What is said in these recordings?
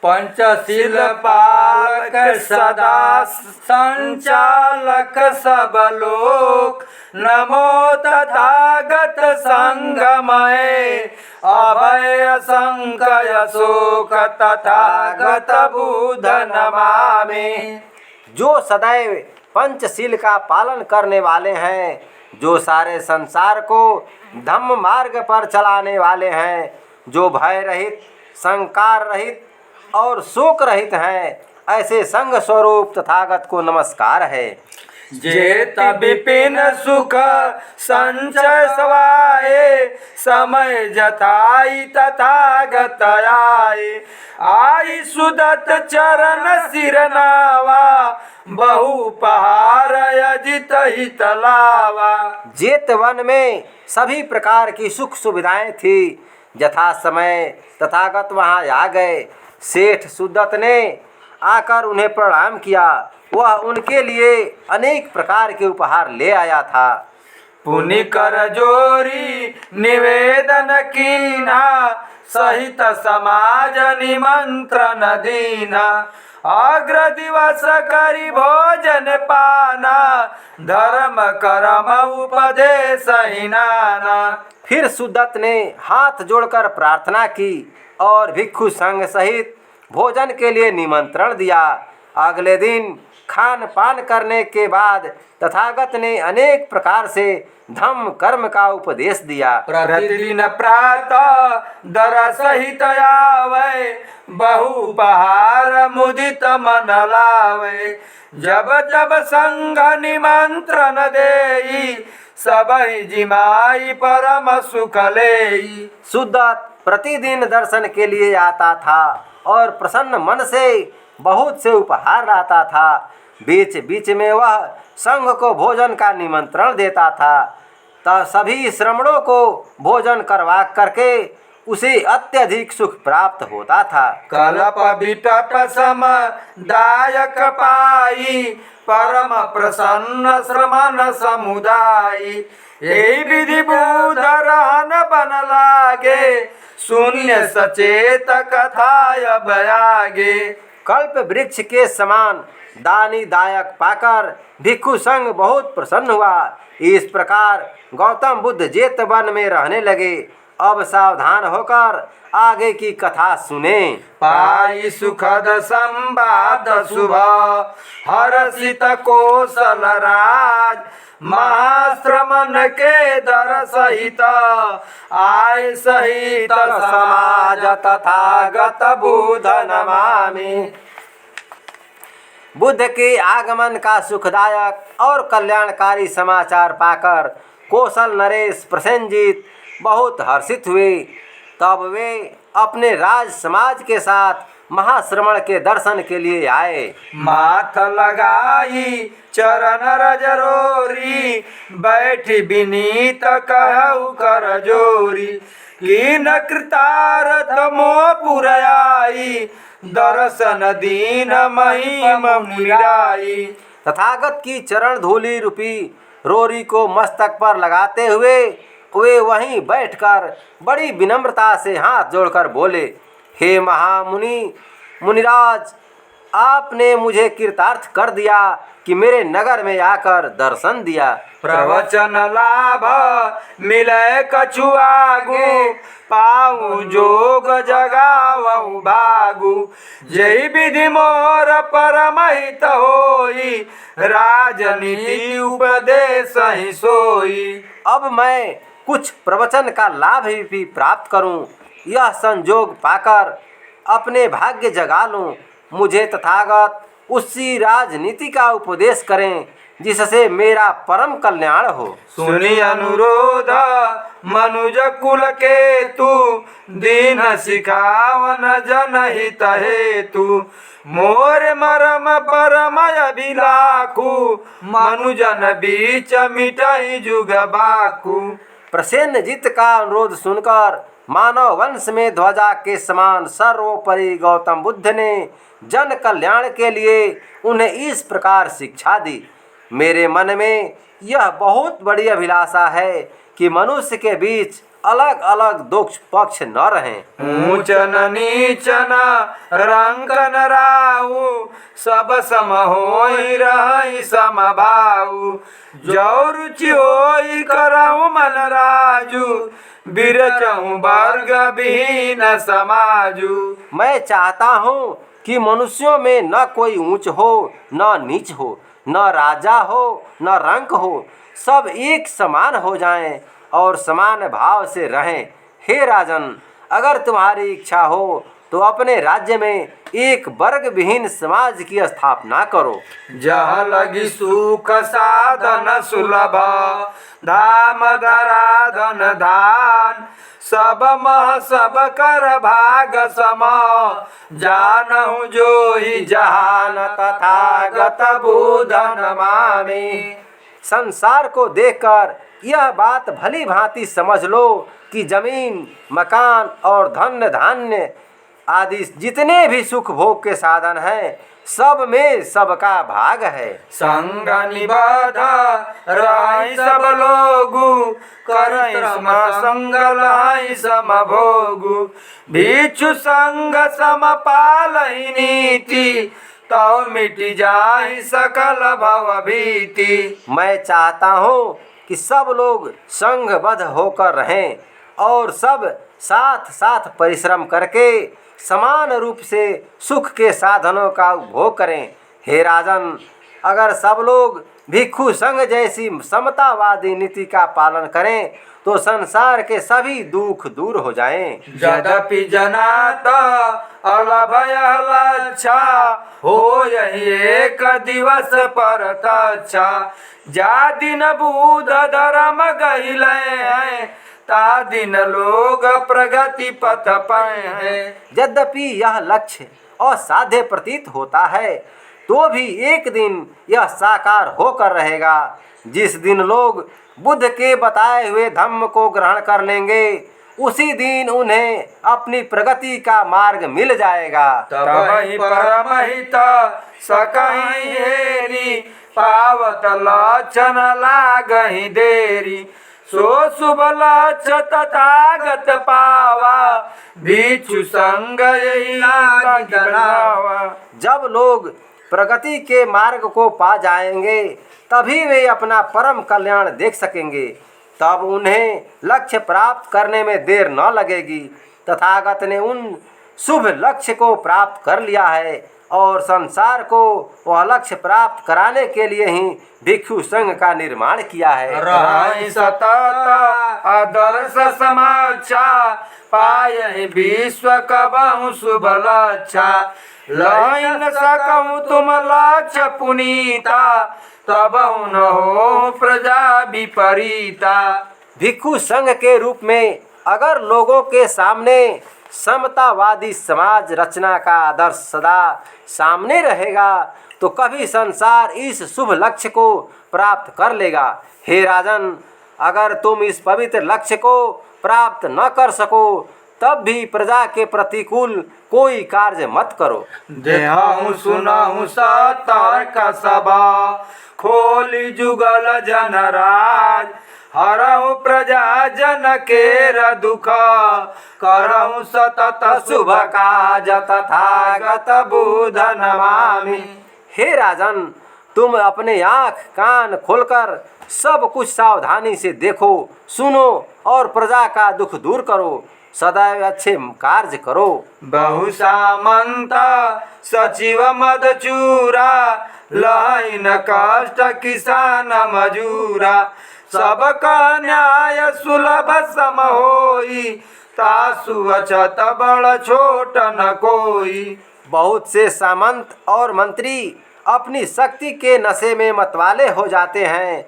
पंचशील पालक सदा संचालक सब लोक। नमो तथागत संगमय अभय संकय शोक तथागत बुध नमामि। जो सदैव पंचशील का पालन करने वाले हैं, जो सारे संसार को धम्म मार्ग पर चलाने वाले हैं, जो भय रहित, संकार रहित और शोक रहित हैं, ऐसे संग स्वरूप तथागत को नमस्कार है। जेत विपिन सुख संचय सवाए समय जताई तथागत आए। आई सुदत चरण सिर नावा बहु पहार अजित हित लावा। जेत वन में सभी प्रकार की सुख सुविधाएं थी, यथा समय तथागत वहां आ गए। सेठ सुदत ने आकर उन्हें प्रणाम किया। वह उनके लिए अनेक प्रकार के उपहार ले आया था। पुनि कर जोरी निवेदन कीना सहित समाज निमंत्रण दीना। अग्र दिवस करी भोजन पाना धर्म करम उपदेश हिनाना। फिर सुदत्त ने हाथ जोड़कर प्रार्थना की और भिक्षु संघ सहित भोजन के लिए निमंत्रण दिया। अगले दिन खान पान करने के बाद तथागत ने अनेक प्रकार से धम्म कर्म का उपदेश दिया। प्रतिदिन प्रातः दर सहित आवे बहु उपहार मुदित मन लावे। जब जब संग निमंत्रण देई सबहि जिमाई परम सुख लेई। सुदत्त प्रतिदिन दर्शन के लिए आता था और प्रसन्न मन से बहुत से उपहार लाता था। बीच बीच में वह संघ को भोजन का निमंत्रण देता था, तब सभी श्रमणों को भोजन करवा करके उसे अत्यधिक सुख प्राप्त होता था। कल्प विटप सम दायक पाई परम प्रसन्न श्रमण समुदायी। यही विधि बुध रहन बन लागे शून्य सचेत कथाय बयागे। कल्प वृक्ष के समान दानी दायक पाकर भिक्षु संघ बहुत प्रसन्न हुआ। इस प्रकार गौतम बुद्ध जेत वन में रहने लगे। अब सावधान होकर आगे की कथा सुने। पाई सुखद संवाद शुभ हर्षित कौशल राज। महाश्रमण के दर सहित आय सहित समाज तथागत बुध नमामि। बुद्ध के आगमन का सुखदायक और कल्याणकारी समाचार पाकर कौशल नरेश प्रसेनजीत बहुत हर्षित हुए। तब वे अपने राज समाज के साथ महाश्रमण के दर्शन के लिए आए। माथ लगाई चरण रजरोरी बैठी विनीत कहु कर जोरी। कीन कृतारथ मोह पुरयाई दर्शन दीन महिम मुनिराई। तथागत की चरण धूलि रूपी रोरी को मस्तक पर लगाते हुए वे वहीं बैठकर बड़ी विनम्रता से हाथ जोड़कर बोले, हे महामुनि मुनिराज, आपने मुझे कृतार्थ कर दिया कि मेरे नगर में आकर दर्शन दिया। प्रवचन लाभ मिले कछु आगु पाऊ जोग जगावहु भागु। जय विधि मोर परमहित होई राजनीति उपदेश ही सोई। अब मैं कुछ प्रवचन का लाभ भी प्राप्त करूं, यह संजोग पाकर अपने भाग्य जगा लूं। मुझे तथागत उसी राजनीति का उपदेश करें जिससे मेरा परम कल्याण हो। सुनी अनुरोध मनुज कुल के तू दीन सिखावन जनहित हेतु। मोर मरम परम अभिलाखु मनुजन बीच मिटहि जुग बाखु। प्रसेनजीत का अनुरोध सुनकर मानव वंश में ध्वजा के समान सर्वोपरि गौतम बुद्ध ने जन कल्याण के लिए उन्हें इस प्रकार शिक्षा दी। मेरे मन में यह बहुत बड़ी अभिलाषा है कि मनुष्य के बीच अलग अलग दो पक्ष न रहें। ऊंच न नीच न रंक न राऊ, सब सम होई रहि समभाऊ। जो रुचि होई करहु मन राजू, बिरचहु वर्ग विहीन समाजू। मैं चाहता हूँ कि मनुष्यों में न कोई ऊंच हो न नीच हो, न राजा हो न रंक हो, सब एक समान हो जाएं और समान भाव से रहें। हे राजन, अगर तुम्हारी इच्छा हो तो अपने राज्य में एक वर्ग विहीन समाज की स्थापना करो। जहाँ लगी सुख साधन सुलभ, धाम धरा धन धान। सब मह सब कर भाग सम, जानहु जो ही जहान। तथागत बुध नमामि। संसार को देखकर यह बात भली भांति समझ लो कि जमीन, मकान और धन धान्य आदि जितने भी सुख भोग के साधन हैं, सब में सबका भाग है। संग निबद्ध रहि सब लोगु, करहि सम संग लहि सम भोगु। भिक्षु संग सम पालहि नीति, तौ मिटि जाहि सकल भव भीति। मैं चाहता हूँ कि सब लोग संघबद्ध होकर रहें और सब साथ साथ परिश्रम करके समान रूप से सुख के साधनों का उपभोग करें। हे राजन, अगर सब लोग भिक्षु संघ जैसी समतावादी नीति का पालन करें तो संसार के सभी दुख दूर हो जाएं। यद्यपि जनात अलभ लच्छा, हो यही एक दिवस पर तच्छा। जा दिन बुध धर्म गहिले हैं, ता दिन लोग प्रगति पथ पाए हैं। यद्यपि यह लक्ष्य असाध्य प्रतीत होता है तो भी एक दिन यह साकार होकर रहेगा, जिस दिन लोग बुद्ध के बताए हुए धम्म को ग्रहण कर लेंगे, उसी दिन उन्हें अपनी प्रगति का मार्ग मिल जाएगा। तबहि परम हित सकहि हेरी, पावत लक्षण लागहि देरी। सो शुभ लक्ष्य तथागत पावा, भिक्षु संग यही लागी बढ़ावा। जब लोग प्रगति के मार्ग को पा जाएंगे तभी वे अपना परम कल्याण देख सकेंगे, तब उन्हें लक्ष्य प्राप्त करने में देर न लगेगी। तथागत ने उन शुभ लक्ष्य को प्राप्त कर लिया है और संसार को वह लक्ष्य प्राप्त कराने के लिए ही भिक्षु संघ का निर्माण किया है। रहि सतत आदर्श समाक्षा, पायहि विश्व कबहु शुभ लक्षा। लहि न सकहु तुम लक्ष्य पुनीता, तबहु न हो प्रजा विपरीता। भिक्षु संघ के रूप में अगर लोगों के सामने समतावादी समाज रचना का आदर्श सदा सामने रहेगा तो कभी संसार इस शुभ लक्ष्य को प्राप्त कर लेगा। हे राजन, अगर तुम इस पवित्र लक्ष्य को प्राप्त न कर सको तब भी प्रजा के प्रतिकूल कोई कार्य मत करो। देहु सुनहु सतर्क सभा, खोली जुगल जन राज। हरहु प्रजा जन केर दुख, करहु सतत शुभ काज। तथागत बुध नमामि। हे राजन, तुम अपने आँख कान खोलकर सब कुछ सावधानी से देखो, सुनो और प्रजा का दुख दूर करो, सदैव अच्छे कार्य करो। बहु सामंत सचिव मदचूरा, लहि न कष्ट किसान मजूरा। सबका न्याय सुलभ सम होई, तासु अछत बड़ छोट न कोई। बहुत से सामंत और मंत्री अपनी शक्ति के नशे में मतवाले हो जाते हैं।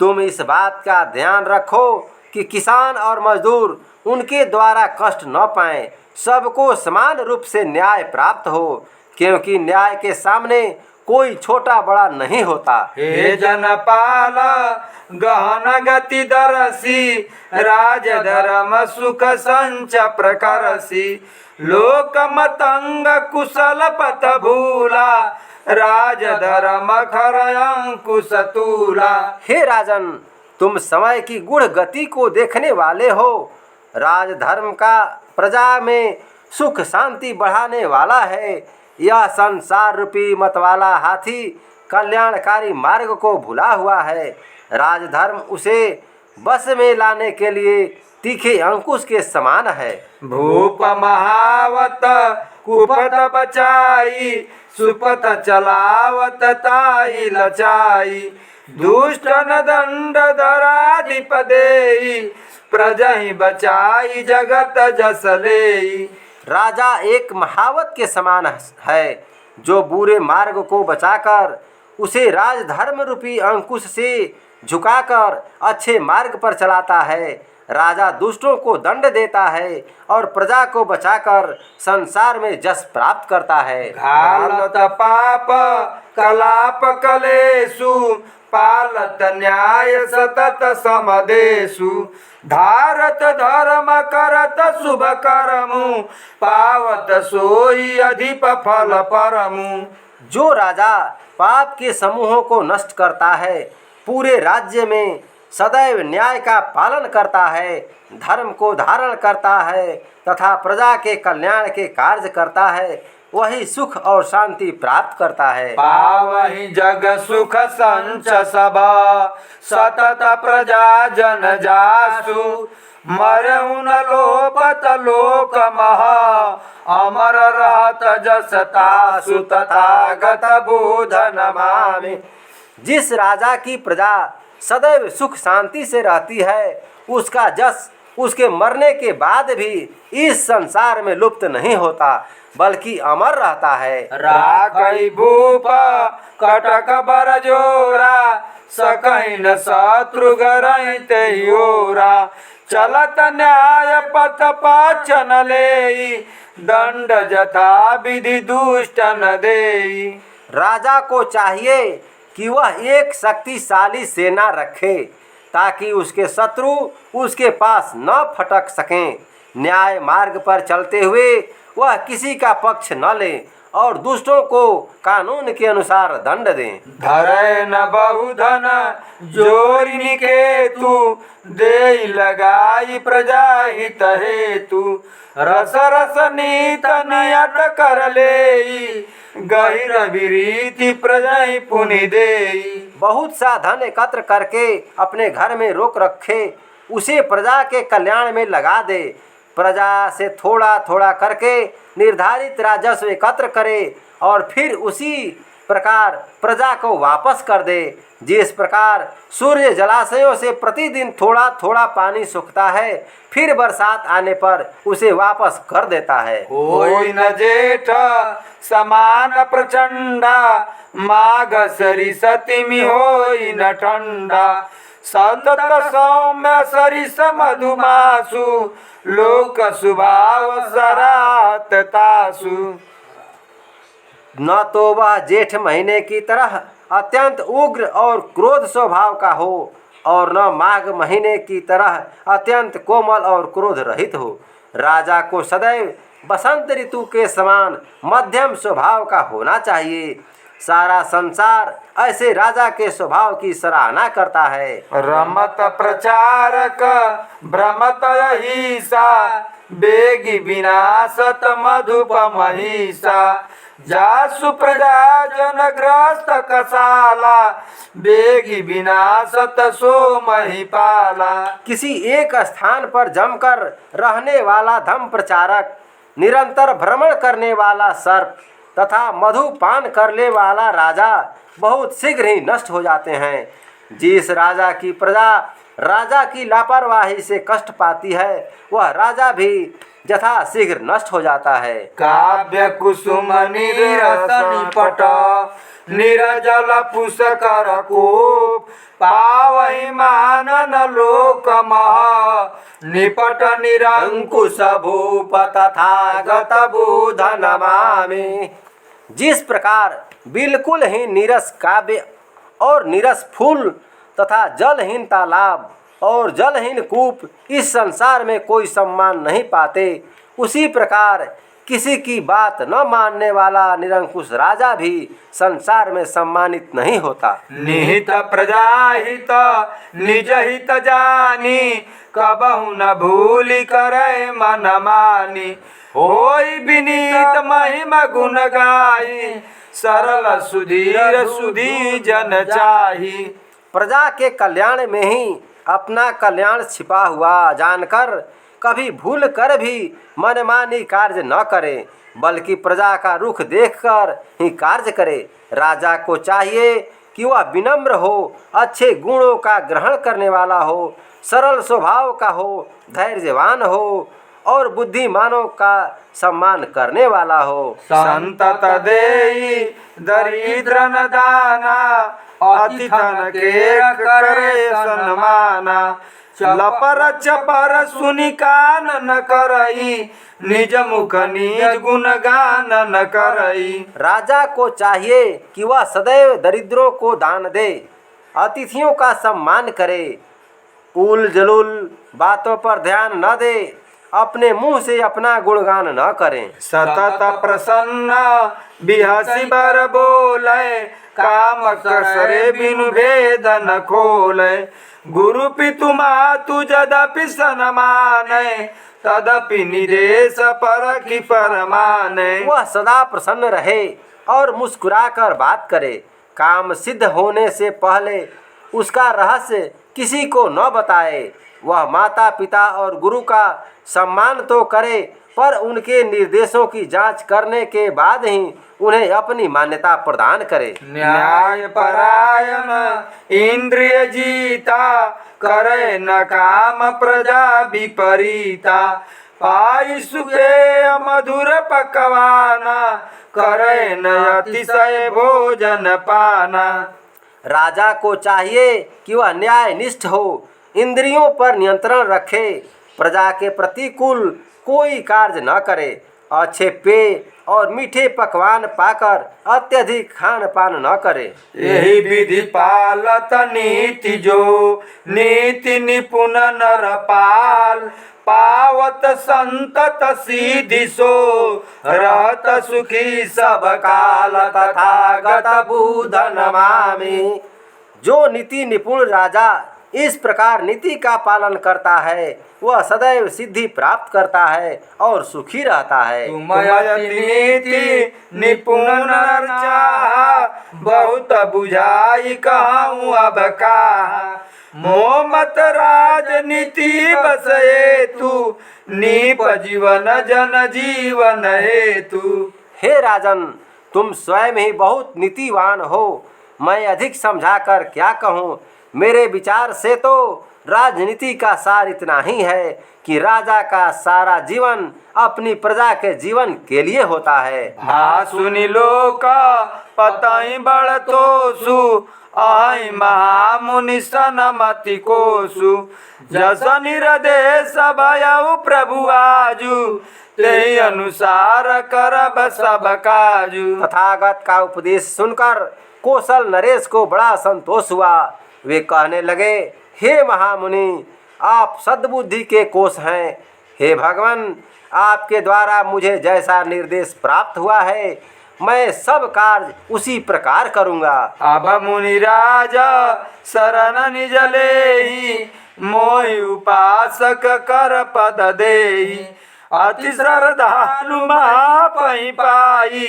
तुम इस बात का ध्यान रखो कि किसान और मजदूर उनके द्वारा कष्ट न पाएं, सबको समान रूप से न्याय प्राप्त हो, क्योंकि न्याय के सामने कोई छोटा बड़ा नहीं होता। हे जनपाल गहन गति दरसी, राज धर्म सुख संच प्रकरसी। लोक मतंग कुशल पथ भूला, राज धर्म खर अंकुश तूला। हे राजन, तुम समय की गुण गति को देखने वाले हो राजधर्म का प्रजा में सुख शांति बढ़ाने वाला है। यह संसार रूपी मतवाला हाथी कल्याणकारी मार्ग को भुला हुआ है। राजधर्म उसे बस में लाने के लिए तीखे अंकुश के समान है। भूप महावत कुपत बचाई, सुपथ चलावत ताई लचाई। दुष्ट न दंड धराधिप देई, प्रजा ही बचाई जगत जस लेई। राजा एक महावत के समान है जो बुरे मार्ग को बचाकर उसे राजधर्म रूपी अंकुश से झुकाकर अच्छे मार्ग पर चलाता है। राजा दुष्टों को दंड देता है और प्रजा को बचाकर संसार में जस प्राप्त करता है। घालत पाप कलाप कलेषु, पालत न्याय सतत समदेषु। धारत धर्म करत शुभ करमु, पावत सोई अधिप फल परमु। जो राजा पाप के समूहों को नष्ट करता है, पूरे राज्य में सदैव न्याय का पालन करता है, धर्म को धारण करता है तथा प्रजा के कल्याण के कार्य करता है, वही सुख और शांति प्राप्त करता है। पावहि जग सुख संच सभा, सतत प्रजा जन जासु। मरहु न लोपत लोक महा, अमर रहत जस तासु। तथागत बुध नमामि। जिस राजा की प्रजा सदैव सुख शांति से रहती है, उसका जस उसके मरने के बाद भी इस संसार में लुप्त नहीं होता बल्कि अमर रहता है। राखई भूप कटक बरजोरा, सकहि न शत्रु गरहि तेयोरा। चलत न्याय पथ पाचन लेई, दंड जथा विधि दुष्ट न देई। राजा को चाहिए कि वह एक शक्तिशाली सेना रखे ताकि उसके शत्रु उसके पास न फटक सकें। न्याय मार्ग पर चलते हुए वह किसी का पक्ष न ले और दुष्टों को कानून के अनुसार दंड दें। धरै न बहुधन जोरि निकेतु, देई लगाई प्रजा हित हेतु। रस रस नीत नियत कर लेई, गहिर विरीति प्रजा पुनि देई। बहुत सा धन एकत्र करके अपने घर में रोक रखे, उसे प्रजा के कल्याण में लगा दे। प्रजा से थोड़ा थोड़ा करके निर्धारित राजस्व एकत्र करे और फिर उसी प्रकार प्रजा को वापस कर दे। जिस प्रकार सूर्य जलाशयों से प्रतिदिन थोड़ा थोड़ा पानी सूखता है, फिर बरसात आने पर उसे वापस कर देता है। होई न जेठ समान प्रचंडा, माघ सरिसतिमि होई न ठंडा। सतत सौम्य सरिस मधुमासु, लोक स्वभाव सरात तासु। न तो वह जेठ महीने की तरह अत्यंत उग्र और क्रोध स्वभाव का हो और न माघ महीने की तरह अत्यंत कोमल और क्रोध रहित हो। राजा को सदैव बसंत ऋतु के समान मध्यम स्वभाव का होना चाहिए। सारा संसार ऐसे राजा के स्वभाव की सराहना करता है। रमत प्रचारक भ्रमत अहिसा, बेगी विनाशत मधुप महिषा। जासु प्रजा जन ग्रस्त कसाला, बेगी विनाशत सो महिपाला। किसी एक स्थान पर जमकर रहने वाला धम प्रचारक, निरंतर भ्रमण करने वाला सर्प तथा मधुपान करने वाला राजा बहुत शीघ्र ही नष्ट हो जाते हैं। जिस राजा की प्रजा राजा की लापरवाही से कष्ट पाती है, वह राजा भी यथा शीघ्र नष्ट हो जाता है। काव्य कुसुम निरस निपट, निरजल पुष्कर कोप। पावहि मानन लोक मह, निपट निरंकुश भूप। तथागत बुध नमामि। जिस प्रकार बिल्कुल ही नीरस काव्य और नीरस फूल तथा जलहीन तालाब और जलहीन कूप इस संसार में कोई सम्मान नहीं पाते, उसी प्रकार किसी की बात न मानने वाला निरंकुश राजा भी संसार में सम्मानित नहीं होता। निहित प्रजाहित निज हित जानी, कबहु न भूलि करे मन मानी। होई विनीत महिमा गुण गाई, सरल सुधीर सुधी जन चाही। प्रजा के कल्याण में ही अपना कल्याण छिपा हुआ जानकर कभी भूल कर भी मनमानी कार्य न करे, बल्कि प्रजा का रुख देखकर ही कार्य करे। राजा को चाहिए कि वह विनम्र हो, अच्छे गुणों का ग्रहण करने वाला हो, सरल स्वभाव का हो, धैर्यवान हो और बुद्धिमानों का सम्मान करने वाला हो। संतत देई दरिद्र न दाना, अतिथन के करे सन्माना। लपर चपर सुनि कान न करई, निज मुख निज गुण गान न करई। राजा को चाहिए कि वह सदैव दरिद्रों को दान दे, अतिथियों का सम्मान करे, उल जलूल बातों पर ध्यान न दे, अपने मुंह से अपना गुणगान न करें। सतत प्रसन्न बिहसी बर बोले, काम कसरे बिनु भेद न खोले। गुरु पितु मातु जदपि सन्माने, तदपि निदेश परखि परमाने। वह सदा प्रसन्न रहे और मुस्कुराकर बात करे। काम सिद्ध होने से पहले उसका रहस्य किसी को न बताए। वह माता पिता और गुरु का सम्मान तो करे, पर उनके निर्देशों की जांच करने के बाद ही उन्हें अपनी मान्यता प्रदान करे। न्याय परायण इंद्रिय जीता, करे न काम प्रजा विपरीता। पाई सुखे मधुर पकवाना, करे न अतिशय भोजन पाना। राजा को चाहिए कि वह न्यायनिष्ठ हो, इंद्रियों पर नियंत्रण रखे, प्रजा के प्रतिकूल कोई कार्य न करे, अच्छे पेय और मीठे पकवान पाकर अत्यधिक खान पान न करे। यही विधि पालत नीति जो, नीति निपुण नरपाल। पावत संतत सीधि सो, रहत सुखी सब काल। तथागत बुध नमामि। जो नीति निपुण राजा इस प्रकार नीति का पालन करता है, वह सदैव सिद्धि प्राप्त करता है और सुखी रहता है। तुम यति नीति निपुण नर चाहा, बहुत बुझाई कहूँ अब कहा। मोमत राजनीति बसए तू, नीप जीवन जन जीवन हेतु। हे राजन, तुम स्वयं ही बहुत नीतिवान हो। मैं अधिक समझाकर क्या कहूँ। मेरे विचार से तो राजनीति का सार इतना ही है कि राजा का सारा जीवन अपनी प्रजा के जीवन के लिए होता है। हाँ सुनि लोक पतई बड़ तोसु, आई महामुनि सनमति कोसु। जस निरदेश भयउ प्रभु आजु, तेहि अनुसार करब सब काजु। तथागत का उपदेश सुनकर कौशल नरेश को बड़ा संतोष हुआ। वे कहने लगे, हे महामुनि, आप सद्बुद्धि के कोश हैं। हे भगवान, आपके द्वारा मुझे जैसा निर्देश प्राप्त हुआ है, मैं सब कार्य उसी प्रकार करूँगा। अब मुनिराज शरण निज लेहि, मोहि उपासक कर पद देहि। अति श्रद्धालु महापहि पाई,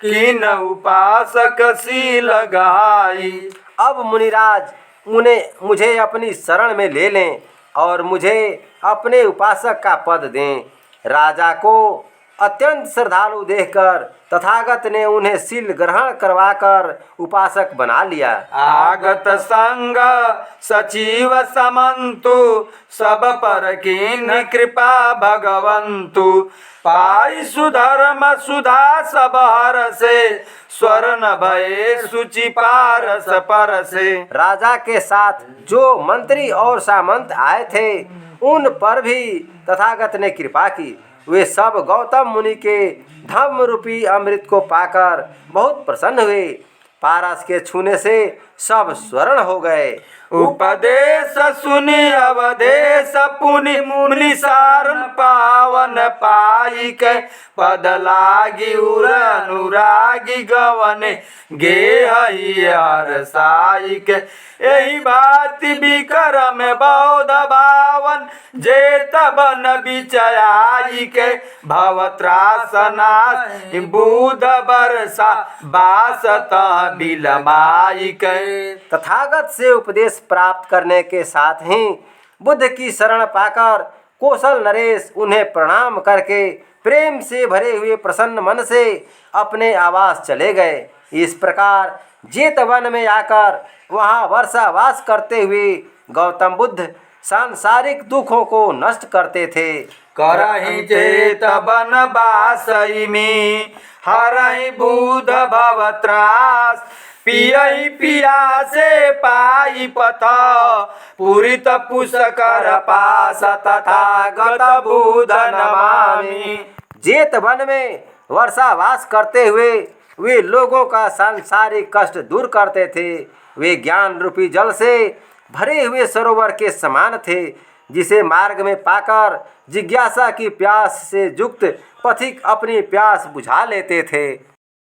कीन उपासक शील गहाई। अब मुनिराज मुझे अपनी शरण में ले लें और मुझे अपने उपासक का पद दें। राजा को अत्यंत श्रद्धालु देखकर तथागत ने उन्हें शील ग्रहण करवाकर उपासक बना लिया। आगत संग सचिव समन्तु, सब पर कीन्ह कृपा भगवन्तु। पाई सुधर्म सुधा सब हरसे, स्वर्ण भये सुचि पारस परसे। राजा के साथ जो मंत्री और सामंत आए थे, उन पर भी तथागत ने कृपा की। वे सब गौतम मुनि के धम्म रूपी अमृत को पाकर बहुत प्रसन्न हुए। पारस के छूने से सब स्वर्ण हो गए। उपदेश सुनि अवधेश पुनि मुनि सारण पावन पाई के पद लागी उर अनुरागी गवने गे हर साई के यही भांति विक्रम बौद्ध भावन जेत बन बिचयाई के भवत्रासनाश बुध बरसा बासत बिलमाई के। तथागत से उपदेश प्राप्त करने के साथ ही बुद्ध की शरण पाकर कौशल नरेश उन्हें प्रणाम करके प्रेम से भरे हुए प्रसन्न मन से अपने आवास चले गए। इस प्रकार जेतवन में आकर वहाँ वर्षावास करते हुए गौतम बुद्ध सांसारिक दुखों को नष्ट करते थे। करहि चेत बन बासइमी हरहि बुध भवत्रास पियहि पियासे पाई पथ पूरित पुष्कर पास तथागत बुध नमामि। जेत वन में वर्षावास करते हुए वे लोगों का सांसारिक कष्ट दूर करते थे। वे ज्ञान रूपी जल से भरे हुए सरोवर के समान थे, जिसे मार्ग में पाकर जिज्ञासा की प्यास से युक्त पथिक अपनी प्यास बुझा लेते थे।